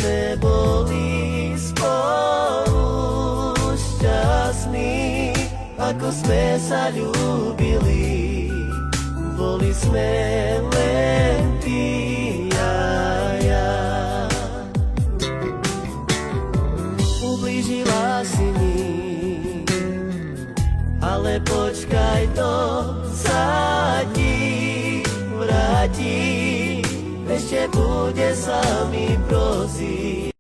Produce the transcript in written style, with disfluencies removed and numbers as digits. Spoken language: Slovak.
sme boli spolu šťastní, ako sme sa ľúbili. Boli sme len ty a ja. Ublížila si mi, ale počkaj, to sa ti vráti. Ešte bude sa mi prosiť.